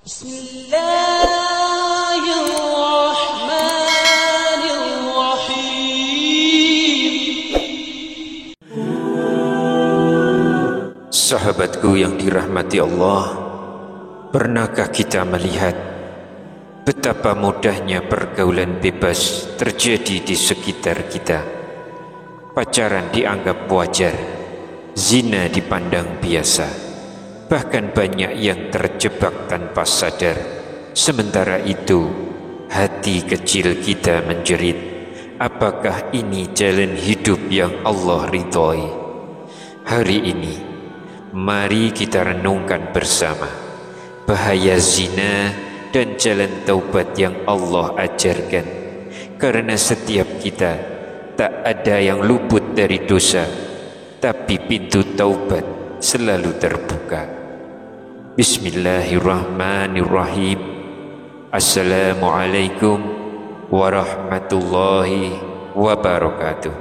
Bismillahirrahmanirrahim. Sahabatku yang dirahmati Allah, pernahkah kita melihat betapa mudahnya pergaulan bebas terjadi di sekitar kita? Pacaran dianggap wajar, zina dipandang biasa, bahkan banyak yang terjebak tanpa sadar. Sementara itu, hati kecil kita menjerit, apakah ini jalan hidup yang Allah ridhoi? Hari ini, mari kita renungkan bersama bahaya zina dan jalan taubat yang Allah ajarkan. Karena setiap kita tak ada yang luput dari dosa, tapi pintu taubat selalu terbuka. Bismillahirrahmanirrahim. Assalamualaikum warahmatullahi wabarakatuh.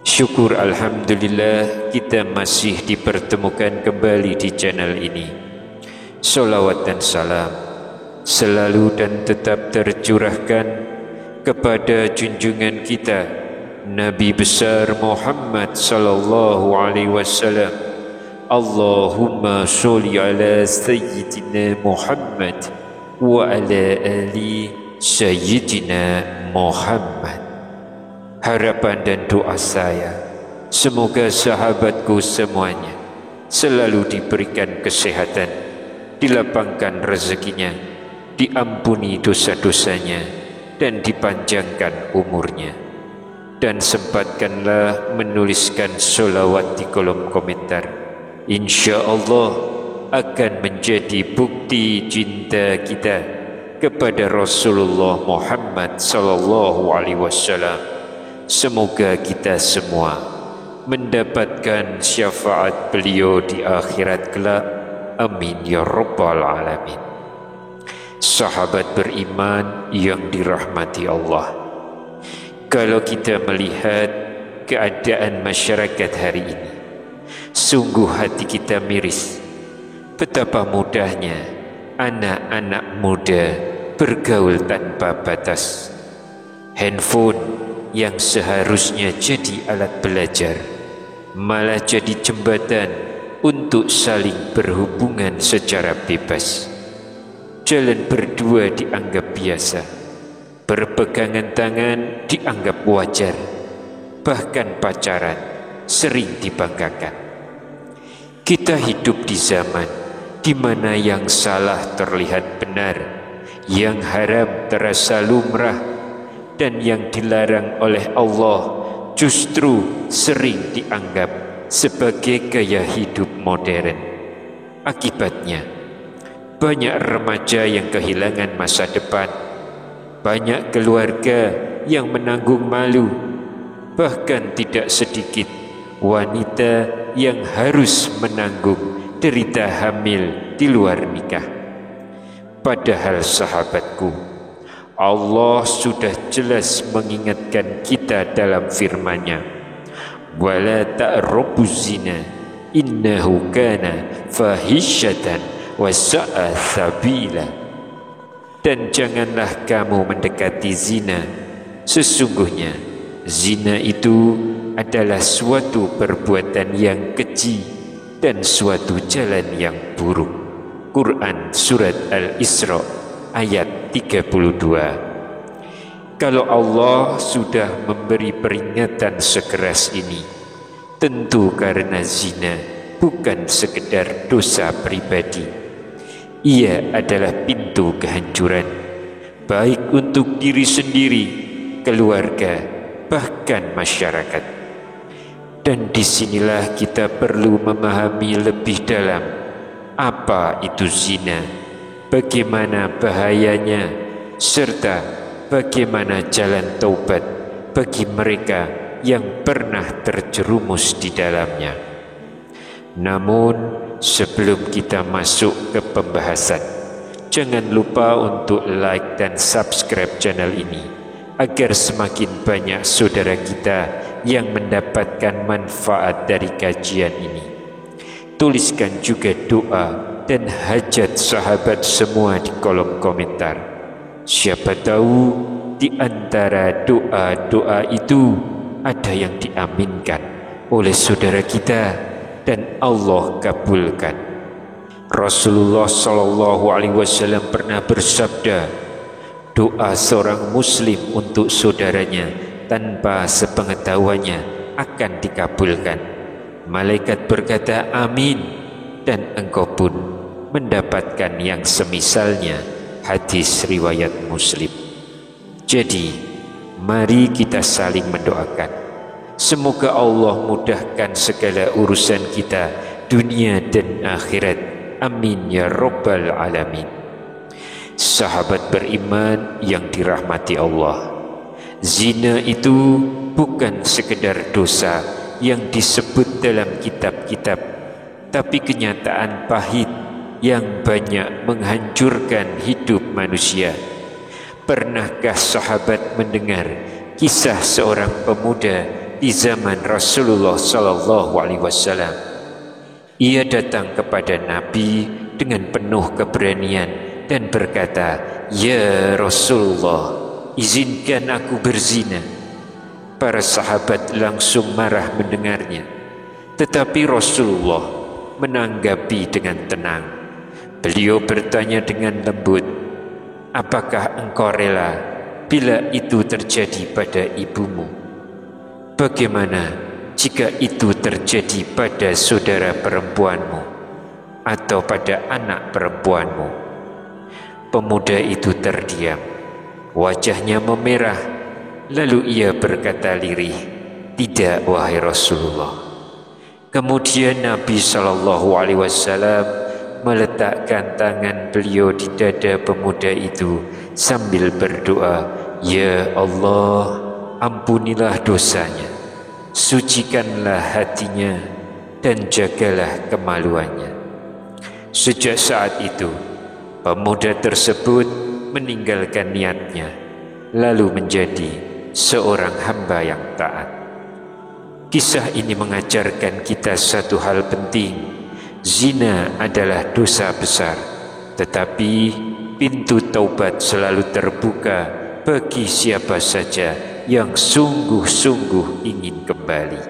Syukur alhamdulillah kita masih dipertemukan kembali di channel ini. Salawat dan salam selalu dan tetap tercurahkan kepada junjungan kita Nabi besar Muhammad sallallahu alaihi wasallam. Allahumma sholli ala sayyidina Muhammad wa ala ali sayyidina Muhammad. Harapan dan doa saya, semoga sahabatku semuanya selalu diberikan kesehatan, dilapangkan rezekinya, diampuni dosa-dosanya, dan dipanjangkan umurnya. Dan sempatkanlah menuliskan sholawat di kolom komentar. Insya Allah akan menjadi bukti cinta kita kepada Rasulullah Muhammad sallallahu alaihi wasallam. Semoga kita semua mendapatkan syafaat beliau di akhirat kelak. Amin ya rabbal alamin. Sahabat beriman yang dirahmati Allah, kalau kita melihat keadaan masyarakat hari ini, sungguh hati kita miris. Betapa mudahnya anak-anak muda bergaul tanpa batas. Handphone yang seharusnya jadi alat belajar malah jadi jembatan untuk saling berhubungan secara bebas. Jalan berdua dianggap biasa, berpegangan tangan dianggap wajar, bahkan pacaran sering dibanggakan. Kita hidup di zaman di mana yang salah terlihat benar, yang haram terasa lumrah, dan yang dilarang oleh Allah justru sering dianggap sebagai gaya hidup modern. Akibatnya, banyak remaja yang kehilangan masa depan, banyak keluarga yang menanggung malu, bahkan tidak sedikit wanita yang harus menanggung derita hamil di luar nikah. Padahal sahabatku, Allah sudah jelas mengingatkan kita dalam firman-Nya, wala ta'rabuz zina innahu kana fahisyatan wa sa'a sabila. Dan janganlah kamu mendekati zina, sesungguhnya zina itu adalah suatu perbuatan yang keji dan suatu jalan yang buruk. Quran surat Al-Isra ayat 32. Kalau Allah sudah memberi peringatan sekeras ini, tentu karena zina bukan sekedar dosa pribadi. Ia adalah pintu kehancuran, baik untuk diri sendiri, keluarga, bahkan masyarakat. Dan disinilah kita perlu memahami lebih dalam apa itu zina, bagaimana bahayanya, serta bagaimana jalan taubat bagi mereka yang pernah terjerumus di dalamnya. Namun sebelum kita masuk ke pembahasan, jangan lupa untuk like dan subscribe channel ini agar semakin banyak saudara kita yang mendapatkan manfaat dari kajian ini. Tuliskan juga doa dan hajat sahabat semua di kolom komentar. Siapa tahu di antara doa-doa itu ada yang diaminkan oleh saudara kita dan Allah kabulkan. Rasulullah SAW pernah bersabda, doa seorang muslim untuk saudaranya tanpa sepengetahuannya akan dikabulkan. Malaikat berkata amin, dan engkau pun mendapatkan yang semisalnya. Hadis riwayat Muslim. Jadi mari kita saling mendoakan, semoga Allah mudahkan segala urusan kita dunia dan akhirat. Amin ya rabbal alamin. Sahabat beriman yang dirahmati Allah, zina itu bukan sekedar dosa yang disebut dalam kitab-kitab, tapi kenyataan pahit yang banyak menghancurkan hidup manusia. Pernahkah sahabat mendengar kisah seorang pemuda di zaman Rasulullah SAW? Ia datang kepada Nabi dengan penuh keberanian dan berkata, "Ya Rasulullah, izinkan aku berzina." Para sahabat langsung marah mendengarnya, tetapi Rasulullah menanggapi dengan tenang. Beliau bertanya dengan lembut, "Apakah engkau rela bila itu terjadi pada ibumu? Bagaimana jika itu terjadi pada saudara perempuanmu atau pada anak perempuanmu?" Pemuda itu terdiam, wajahnya memerah, lalu ia berkata lirih, "Tidak, wahai Rasulullah." Kemudian Nabi SAW meletakkan tangan beliau di dada pemuda itu sambil berdoa, "Ya Allah, ampunilah dosanya, sucikanlah hatinya, dan jagalah kemaluannya." Sejak saat itu, pemuda tersebut meninggalkan niatnya, lalu menjadi seorang hamba yang taat. Kisah ini mengajarkan kita satu hal penting. Zina adalah dosa besar, tetapi pintu taubat selalu terbuka bagi siapa saja yang sungguh-sungguh ingin kembali.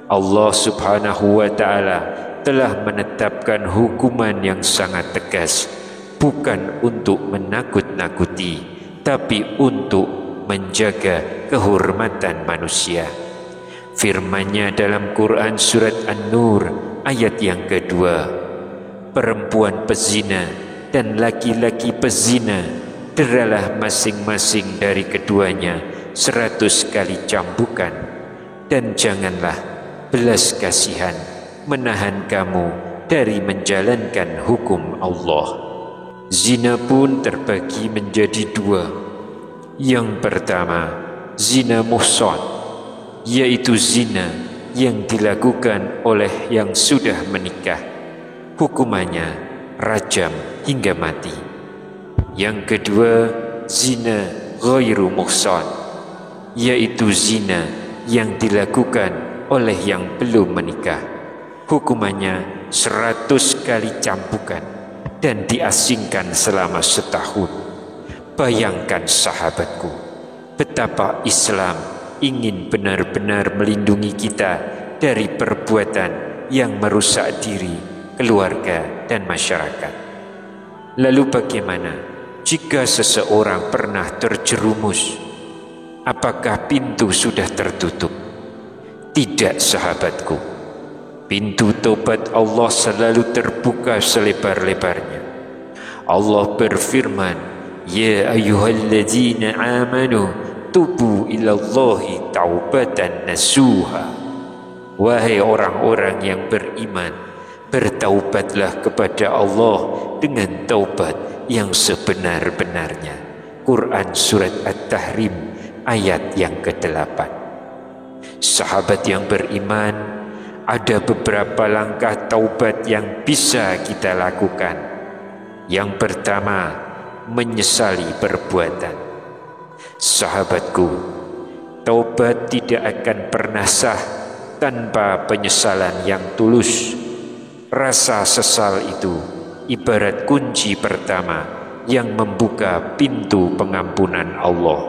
Allah Subhanahu wa ta'ala telah menetapkan hukuman yang sangat tegas, bukan untuk menakut-nakuti, tapi untuk menjaga kehormatan manusia. Firman-Nya dalam Quran surat An-Nur ayat yang kedua, "Perempuan pezina dan laki-laki pezina, deralah masing-masing dari keduanya 100 kali cambukan, dan janganlah belas kasihan menahan kamu dari menjalankan hukum Allah." Zina pun terbagi menjadi dua. Yang pertama, zina muhsan, yaitu zina yang dilakukan oleh yang sudah menikah. Hukumannya rajam hingga mati. Yang kedua, zina ghairu muhsan, yaitu zina yang dilakukan oleh yang belum menikah. Hukumannya 100 kali cambukan dan diasingkan selama setahun. Bayangkan sahabatku, betapa Islam ingin benar-benar melindungi kita dari perbuatan yang merusak diri, keluarga, dan masyarakat. Lalu bagaimana jika seseorang pernah terjerumus? Apakah pintu sudah tertutup? Tidak, sahabatku. Pintu taubat Allah selalu terbuka selebar-lebarnya. Allah berfirman, "Ya ayyuhalladzina amanu tubu ilallahi taubatan nasuha." Wahai orang-orang yang beriman, bertaubatlah kepada Allah dengan taubat yang sebenar-benarnya. Quran surat At-Tahrim ayat yang ke-8. Sahabat yang beriman, ada beberapa langkah taubat yang bisa kita lakukan. Yang pertama, menyesali perbuatan. Sahabatku, taubat tidak akan pernah sah tanpa penyesalan yang tulus. Rasa sesal itu ibarat kunci pertama yang membuka pintu pengampunan Allah.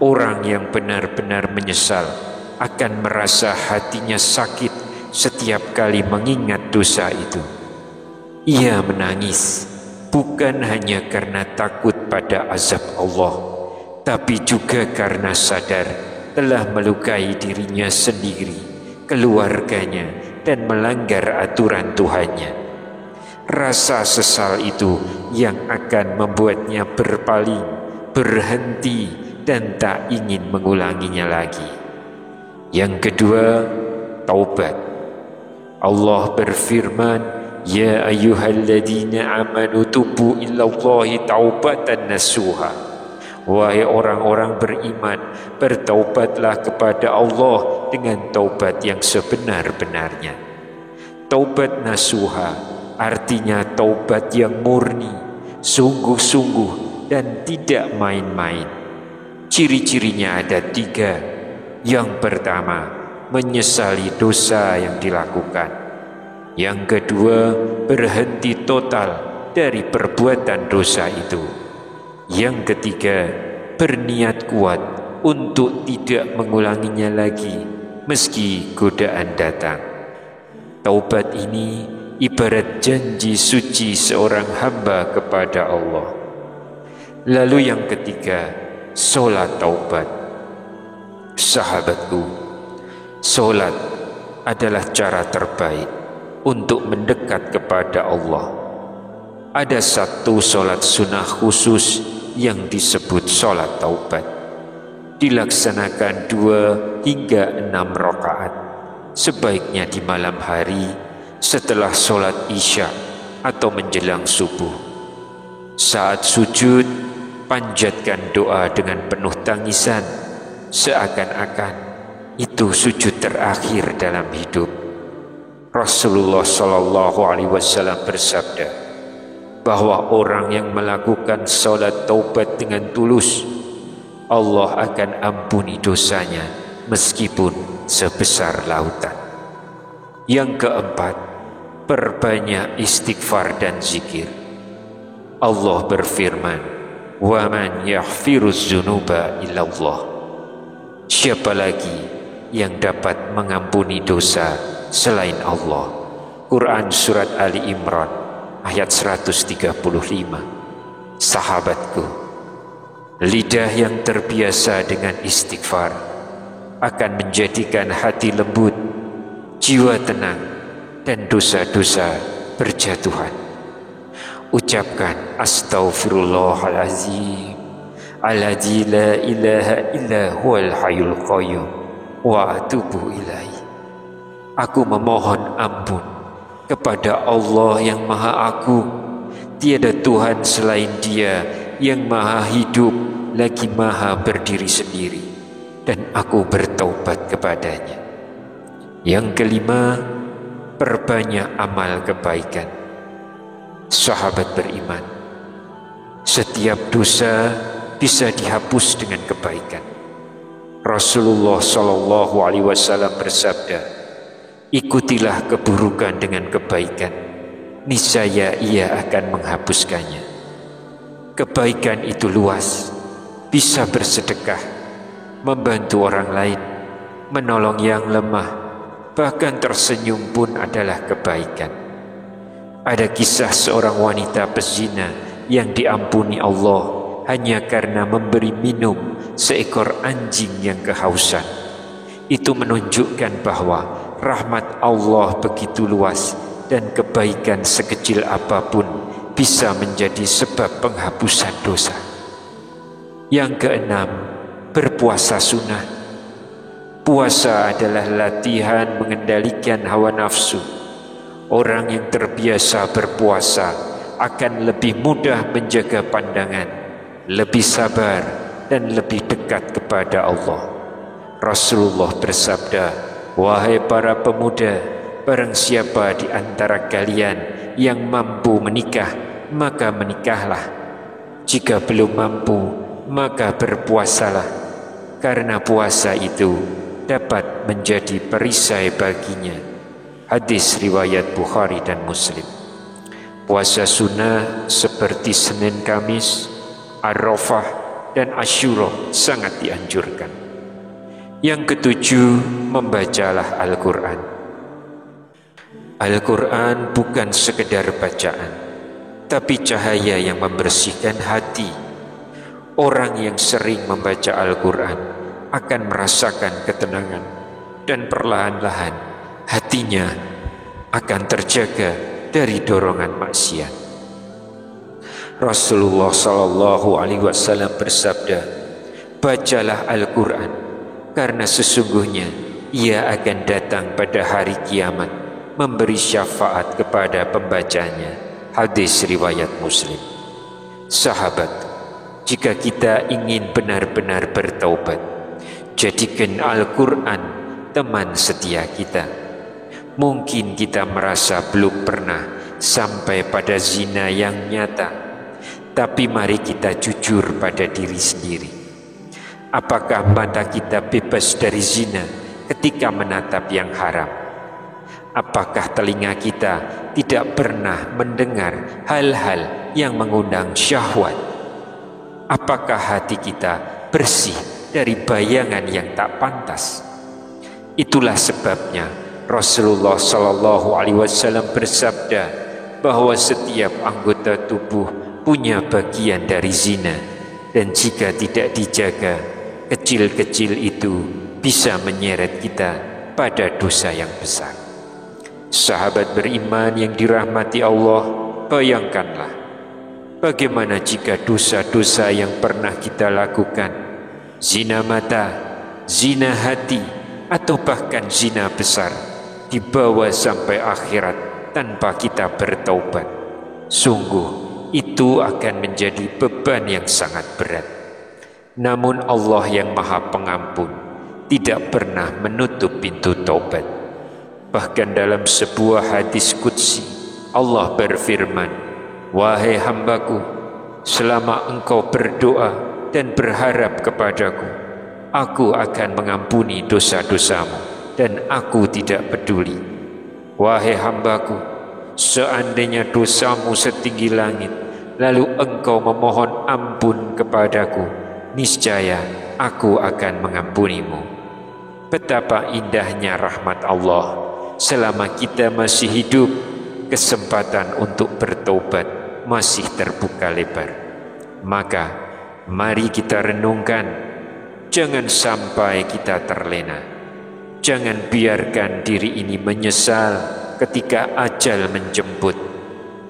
Orang yang benar-benar menyesal akan merasa hatinya sakit setiap kali mengingat dosa itu. Ia menangis bukan hanya karena takut pada azab Allah, tapi juga karena sadar telah melukai dirinya sendiri, keluarganya, dan melanggar aturan Tuhannya. Rasa sesal itu yang akan membuatnya berpaling, berhenti, dan tak ingin mengulanginya lagi. Yang kedua, taubat. Allah berfirman, "Ya ayyuhalladzina amanu tubu ilallahi taubatan nasuha." Wahai orang-orang beriman, bertaubatlah kepada Allah dengan taubat yang sebenar-benarnya. Taubat nasuha artinya taubat yang murni, sungguh-sungguh, dan tidak main-main. Ciri-cirinya ada 3. Yang pertama, menyesali dosa yang dilakukan. Yang kedua, berhenti total dari perbuatan dosa itu. Yang ketiga, berniat kuat untuk tidak mengulanginya lagi meski godaan datang. Taubat ini ibarat janji suci seorang hamba kepada Allah. Lalu yang ketiga, solat taubat. Sahabatku, solat adalah cara terbaik untuk mendekat kepada Allah. Ada satu solat sunnah khusus yang disebut solat taubat. Dilaksanakan 2 hingga 6 rakaat, sebaiknya di malam hari setelah solat isya atau menjelang subuh. Saat sujud, panjatkan doa dengan penuh tangisan, seakan-akan itu sujud terakhir dalam hidup. Rasulullah SAW bersabda bahwa orang yang melakukan salat taubat dengan tulus, Allah akan ampuni dosanya meskipun sebesar lautan. Yang keempat, perbanyak istighfar dan zikir. Allah berfirman, "Wa man yaghfiruz dzunuba illallah." Siapa lagi yang dapat mengampuni dosa selain Allah? Quran Surat Ali Imran ayat 135. Sahabatku, lidah yang terbiasa dengan istighfar akan menjadikan hati lembut, jiwa tenang, dan dosa-dosa berjatuhan. Ucapkan astaghfirullahalazim alladzi la ilaha illa huwal hayyul qayyum wa atubu ilaihi. Aku memohon ampun kepada Allah yang Maha Agung, tiada Tuhan selain Dia yang Maha Hidup lagi Maha berdiri sendiri, dan aku bertaubat kepadanya. Yang kelima, perbanyak amal kebaikan. Sahabat beriman, setiap dosa bisa dihapus dengan kebaikan. Rasulullah SAW bersabda, "Ikutilah keburukan dengan kebaikan, niscaya ia akan menghapuskannya." Kebaikan itu luas, bisa bersedekah, membantu orang lain, menolong yang lemah, bahkan tersenyum pun adalah kebaikan. Ada kisah seorang wanita pezina yang diampuni Allah hanya karena memberi minum seekor anjing yang kehausan. Itu menunjukkan bahwa rahmat Allah begitu luas dan kebaikan sekecil apapun bisa menjadi sebab penghapusan dosa. Yang keenam, berpuasa sunnah. Puasa adalah latihan mengendalikan hawa nafsu. Orang yang terbiasa berpuasa akan lebih mudah menjaga pandangan, lebih sabar, dan lebih dekat kepada Allah. Rasulullah bersabda, "Wahai para pemuda, barang siapa di antara kalian yang mampu menikah, maka menikahlah. Jika belum mampu, maka berpuasalah, karena puasa itu dapat menjadi perisai baginya." Hadis riwayat Bukhari dan Muslim. Puasa sunnah seperti Senin Kamis, Arafah, dan Asyura sangat dianjurkan. Yang ketujuh, membacalah Al-Quran. Al-Quran bukan sekedar bacaan, tapi cahaya yang membersihkan hati. Orang yang sering membaca Al-Quran akan merasakan ketenangan, dan perlahan-lahan hatinya akan terjaga dari dorongan maksiat. Rasulullah SAW bersabda, bacalah Al-Quran, karena sesungguhnya ia akan datang pada hari kiamat, memberi syafaat kepada pembacanya. Hadis riwayat Muslim. Sahabat, jika kita ingin benar-benar bertaubat, jadikan Al-Quran teman setia kita. Mungkin kita merasa belum pernah sampai pada zina yang nyata, tapi mari kita jujur pada diri sendiri. Apakah mata kita bebas dari zina ketika menatap yang haram? Apakah telinga kita tidak pernah mendengar hal-hal yang mengundang syahwat? Apakah hati kita bersih dari bayangan yang tak pantas? Itulah sebabnya Rasulullah SAW bersabda bahwa setiap anggota tubuh punya bagian dari zina, dan jika tidak dijaga, kecil-kecil itu bisa menyeret kita pada dosa yang besar. Sahabat beriman yang dirahmati Allah, bayangkanlah bagaimana jika dosa-dosa yang pernah kita lakukan, zina mata, zina hati, atau bahkan zina besar, dibawa sampai akhirat tanpa kita bertaubat. Sungguh itu akan menjadi beban yang sangat berat. Namun Allah yang Maha Pengampun tidak pernah menutup pintu taubat. Bahkan dalam sebuah hadis qudsi, Allah berfirman, wahai hambaku, selama engkau berdoa dan berharap kepadaku, aku akan mengampuni dosa-dosamu, dan aku tidak peduli. Wahai hambaku, seandainya dosamu setinggi langit, lalu engkau memohon ampun kepadaku, niscaya aku akan mengampunimu. Betapa indahnya rahmat Allah. Selama kita masih hidup, kesempatan untuk bertobat masih terbuka lebar. Maka mari kita renungkan, jangan sampai kita terlena. Jangan biarkan diri ini menyesal ketika ajal menjemput,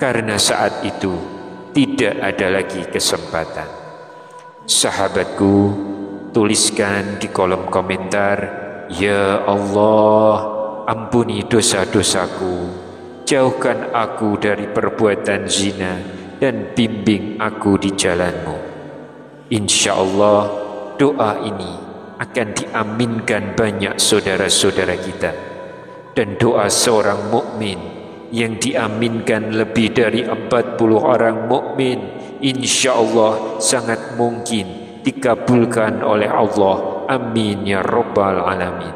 karena saat itu tidak ada lagi kesempatan. Sahabatku, tuliskan di kolom komentar, ya Allah, ampuni dosa-dosaku, jauhkan aku dari perbuatan zina, dan bimbing aku di jalan-Mu. Insya Allah doa ini akan diaminkan banyak saudara-saudara kita, dan doa seorang mukmin yang diaminkan lebih dari 40 orang mukmin, insya Allah sangat mungkin dikabulkan oleh Allah. Amin ya rabbal alamin.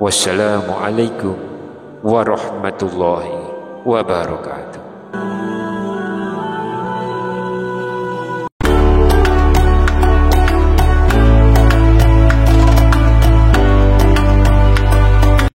Wassalamualaikum warahmatullahi wabarakatuh.